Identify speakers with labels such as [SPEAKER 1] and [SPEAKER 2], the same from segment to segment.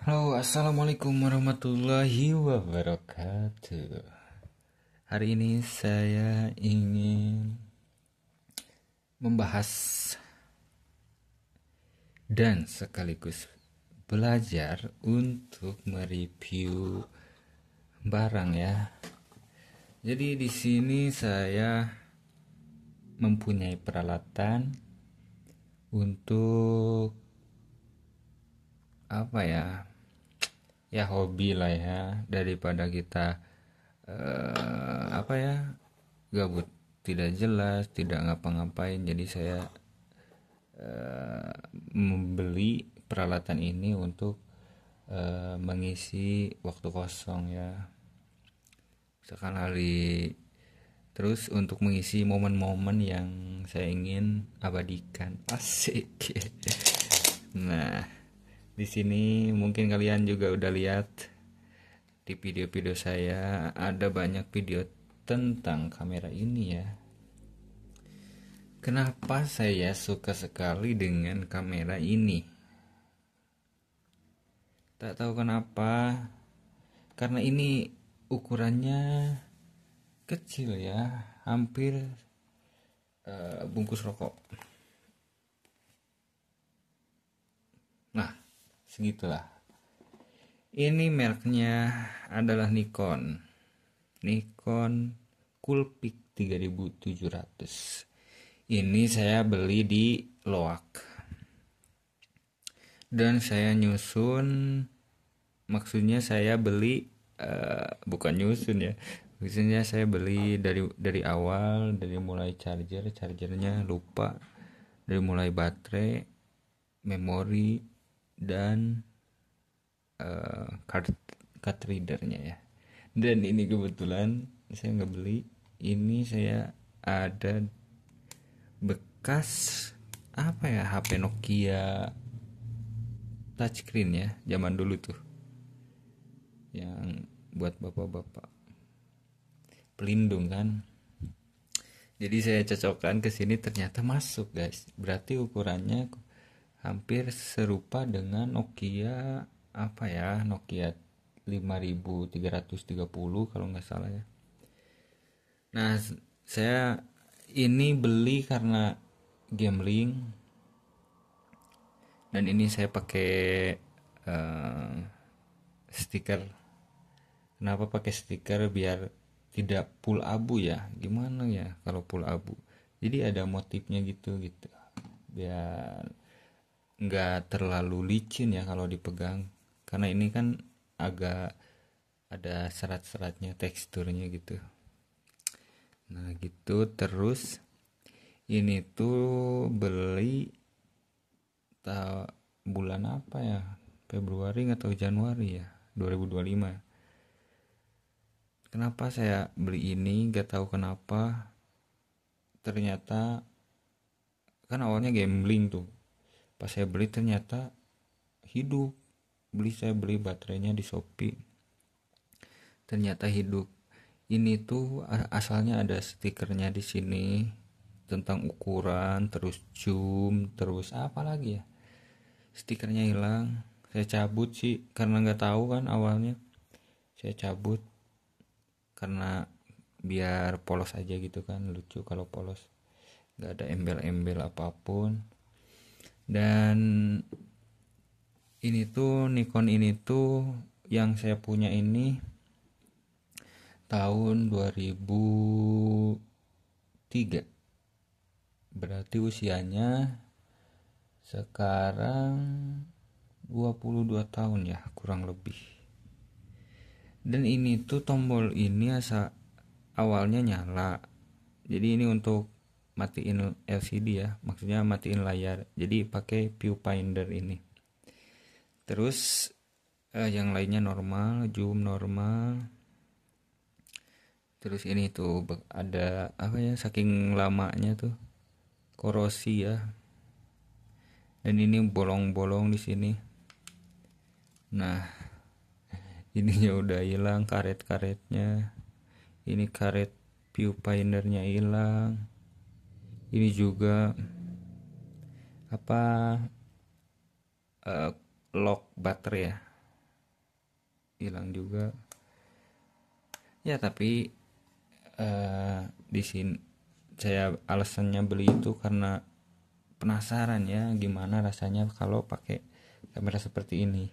[SPEAKER 1] Halo, assalamualaikum warahmatullahi wabarakatuh. Hari ini saya ingin membahas dan sekaligus belajar untuk mereview barang ya. Jadi di sini saya mempunyai peralatan untuk apa ya hobi lah ya, daripada kita apa ya, gabut tidak jelas tidak ngapa-ngapain. Jadi saya membeli peralatan ini untuk mengisi waktu kosong ya, misalkan hari, terus untuk mengisi momen-momen yang saya ingin abadikan, asik. Nah, di sini mungkin kalian juga udah lihat di video-video saya, ada banyak video tentang kamera ini ya. Kenapa saya suka sekali dengan kamera ini? Tak tahu kenapa, karena ini ukurannya kecil ya, hampir bungkus rokok. Nah, segitulah. Ini mereknya adalah Nikon Coolpix 3700. Ini saya beli di Loak. Dan saya nyusun, maksudnya saya beli bukan nyusun ya. Maksudnya saya beli dari awal, dari mulai chargernya lupa, dari mulai baterai, memori, dan card readernya ya. Dan ini kebetulan saya nggak beli, ini saya ada bekas apa ya, HP Nokia touchscreen ya, zaman dulu tuh, yang buat bapak-bapak, pelindung kan. Jadi saya cocokkan ke sini, ternyata masuk guys. Berarti ukurannya hampir serupa dengan Nokia apa ya, Nokia 5330 kalau nggak salah ya. Nah, saya ini beli karena gambling, dan ini saya pakai stiker. Kenapa pakai stiker? Biar tidak full abu ya. Gimana ya kalau full abu? Jadi ada motifnya gitu, biar nggak terlalu licin ya kalau dipegang, karena ini kan agak ada serat-seratnya, teksturnya gitu. Nah gitu. Terus ini tuh beli bulan apa ya, Februari atau Januari ya, 2025. Kenapa saya beli ini? Gak tahu kenapa. Ternyata kan awalnya gambling tuh. Pas saya beli ternyata hidup. Saya beli baterainya di Shopee, ternyata hidup. Ini tuh asalnya ada stikernya di sini tentang ukuran, terus zoom, terus apa lagi ya. Stikernya hilang. Saya cabut sih karena nggak tahu kan awalnya. Saya cabut karena biar polos aja gitu kan, lucu kalau polos, nggak ada embel-embel apapun. Dan ini tuh Nikon ini tuh yang saya punya ini tahun 2003. Berarti usianya sekarang 22 tahun ya kurang lebih. Dan ini tuh tombol ini awalnya nyala. Jadi ini untuk matiin LCD ya, maksudnya matiin layar. Jadi pakai viewfinder ini. Terus yang lainnya normal, zoom normal. Terus ini tuh ada apa ya, saking lamanya tuh korosi ya. Dan ini bolong-bolong di sini. Nah, ininya udah hilang karet-karetnya. Ini karet viewfindernya hilang. Ini juga apa, lock baterai ya. hilang juga ya. Tapi di sini saya alasannya beli itu karena penasaran ya gimana rasanya kalau pakai kamera seperti ini.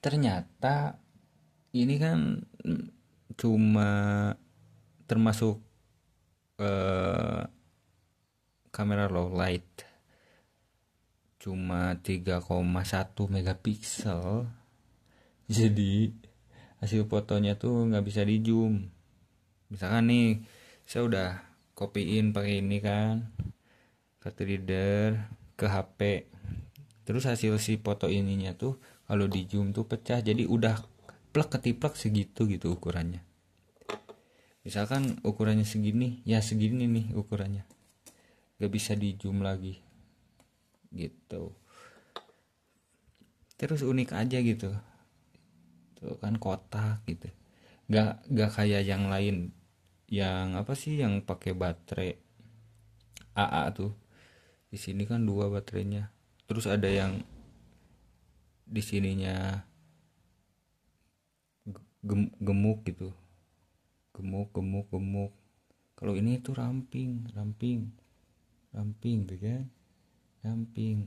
[SPEAKER 1] Ternyata ini kan cuma termasuk kamera low light, cuma 3,1 megapiksel. Jadi hasil fotonya tuh nggak bisa di zoom. Misalkan nih saya udah copyin pakai ini kan card reader ke HP, terus hasil si foto ininya tuh kalau di zoom tuh pecah, jadi udah plek ketiplek segitu gitu ukurannya. Misalkan ukurannya segini ya, segini nih ukurannya, gak bisa di zoom lagi gitu. Terus unik aja gitu tuh kan, kotak gitu, gak kayak yang lain yang apa sih yang pakai baterai AA tuh. Di sini kan dua baterainya, terus ada yang di sininya gemuk gitu, gemuk. Kalau ini tuh ramping tuh kan, ramping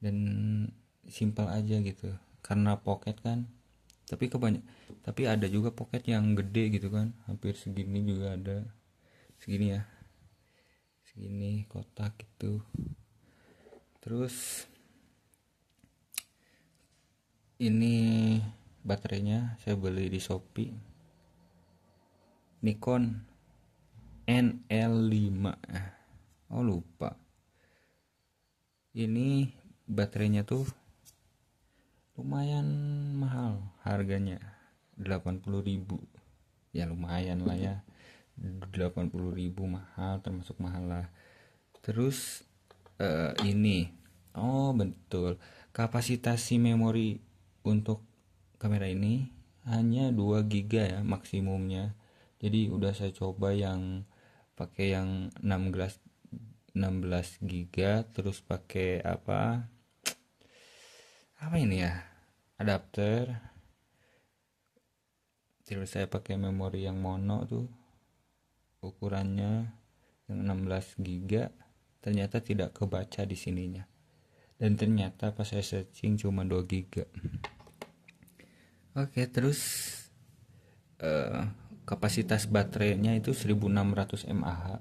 [SPEAKER 1] dan simpel aja gitu karena pocket kan. Tapi ada juga pocket yang gede gitu kan, hampir segini juga ada, segini ya, segini kotak gitu. Terus ini baterainya saya beli di Shopee, Nikon NL5. Oh lupa, ini baterainya tuh lumayan mahal harganya, 80.000. Ya lumayan lah ya, 80.000 mahal, termasuk mahal lah. Terus ini, oh betul, kapasitas si memori untuk kamera ini hanya 2 GB ya maksimumnya. Jadi udah saya coba yang pakai yang 16 GB, terus pakai apa ini ya, adapter. Terus saya pakai memori yang mono tuh, ukurannya yang 16 GB, ternyata tidak kebaca di sininya. Dan ternyata pas saya searching cuma 2 GB. Oke, terus kapasitas baterainya itu 1600 mAh.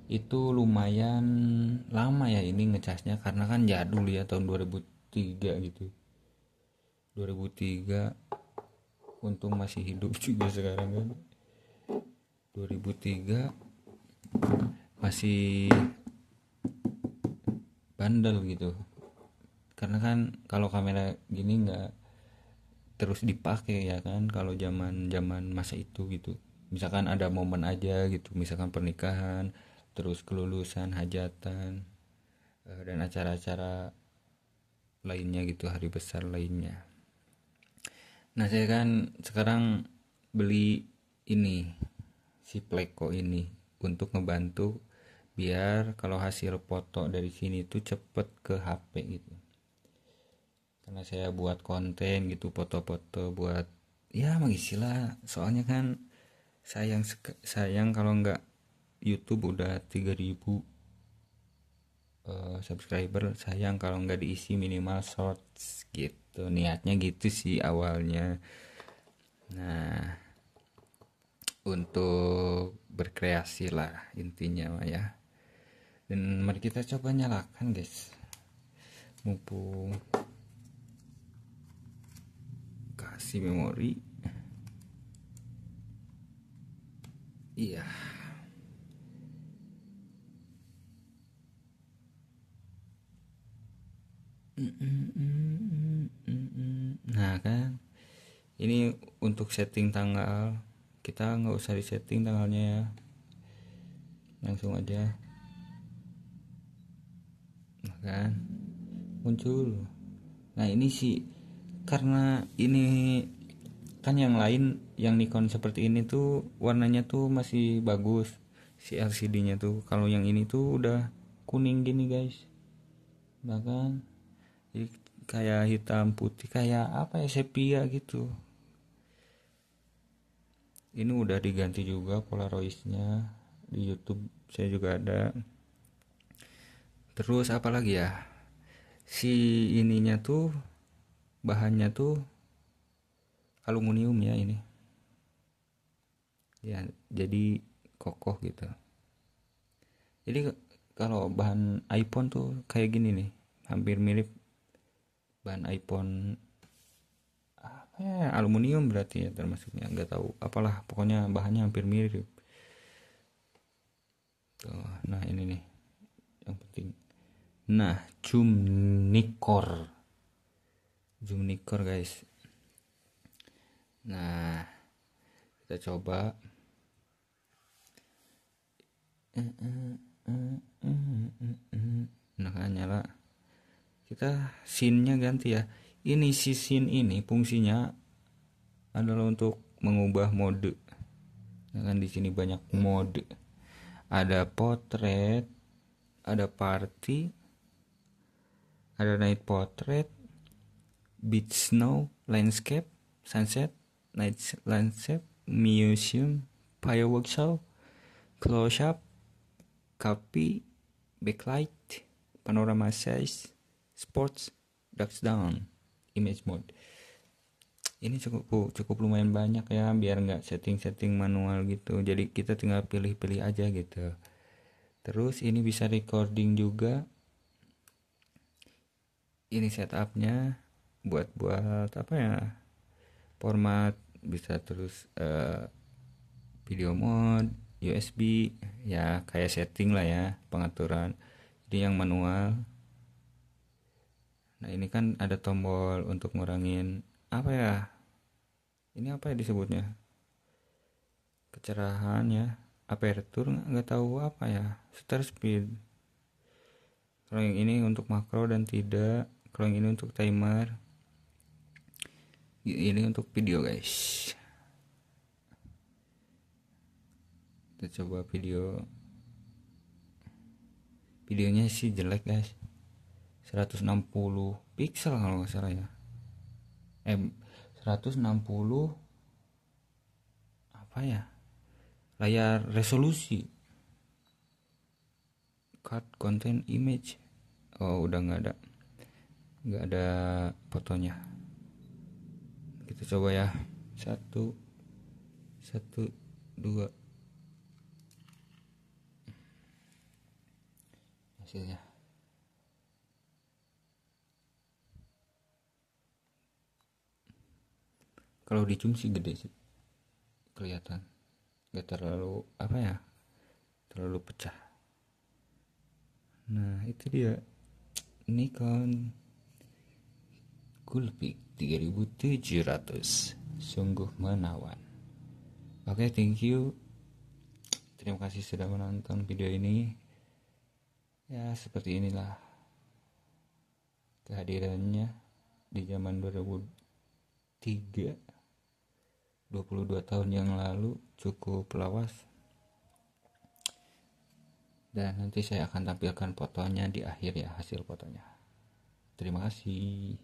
[SPEAKER 1] Itu lumayan lama ya ini ngecasnya, karena kan jadul ya, tahun 2003 gitu. 2003, untung masih hidup juga sekarang kan. 2003 masih bandel gitu. Karena kan kalau kamera gini nggak terus dipakai ya kan, kalau zaman masa itu gitu. Misalkan ada momen aja gitu, misalkan pernikahan, terus kelulusan, hajatan, dan acara-acara lainnya gitu, hari besar lainnya. Nah saya kan sekarang beli ini, si Pleco ini, untuk ngebantu biar kalau hasil foto dari sini tuh cepet ke HP gitu. Karena saya buat konten gitu, foto-foto buat ya mengisi lah. Soalnya kan sayang kalau nggak YouTube udah 3.000 subscriber, sayang kalau nggak diisi minimal shorts gitu. Niatnya gitu sih awalnya. Nah, untuk berkreasi lah intinya mah ya. Dan mari kita coba nyalakan guys, mumpung kasih memori. Iya. Nah kan, ini untuk setting tanggal, kita nggak usah disetting tanggalnya ya, langsung aja. Nah kan muncul. Nah ini sih karena ini kan yang lain, yang Nikon seperti ini tuh warnanya tuh masih bagus si LCD-nya tuh. Kalau yang ini tuh udah kuning gini guys. Nah kan, jadi kayak hitam putih, kayak apa ya, sepia gitu. Ini udah diganti juga Polaroidnya, di YouTube saya juga ada. Terus apa lagi ya, si ininya tuh, bahannya tuh aluminium ya ini ya, jadi kokoh gitu. Jadi kalau bahan iPhone tuh kayak gini nih, hampir mirip bahan iPhone, apa ya, aluminium berarti ya termasuknya, nggak tahu apalah, pokoknya bahannya hampir mirip tuh. Nah ini nih yang penting. Nah, zoom nikor guys. Nah, kita coba. Nah kan nyala, kita scene-nya ganti ya. Ini si scene ini fungsinya adalah untuk mengubah mode. Nah, kan di sini banyak mode. Ada portrait, ada party, ada night portrait, beach snow, landscape, sunset, night landscape, museum, fireworks show, close up, copy, backlight, panorama size, sports, ducks down, image mode. Ini cukup lumayan banyak ya, biar nggak setting manual gitu, jadi kita tinggal pilih-pilih aja gitu. Terus ini bisa recording juga. Ini setupnya buat apa ya, format bisa. Terus video mode, USB ya, kayak setting lah ya, pengaturan. Jadi yang manual. Nah ini kan ada tombol untuk ngurangin apa ya, ini apa ya disebutnya, kecerahan ya, aperture, nggak tahu apa ya, shutter speed. Kalau yang ini untuk makro dan tidak, kalau yang ini untuk timer, ini untuk video guys. Kita coba videonya sih jelek guys, 160 pixel kalau nggak salah ya, 160 apa ya, layar resolusi. Cut content image, oh udah nggak ada fotonya. Kita coba ya, satu dua, hasilnya. Kalau di zoom sih gede sih, kelihatan nggak terlalu apa ya, terlalu pecah. Nah itu dia Nikon Coolpix 3700, sungguh menawan. Oke, thank you, terima kasih sudah menonton video ini. Ya seperti inilah kehadirannya di zaman 2003, 22 tahun yang lalu, cukup lawas. Dan nanti saya akan tampilkan fotonya di akhir ya, hasil fotonya. Terima kasih.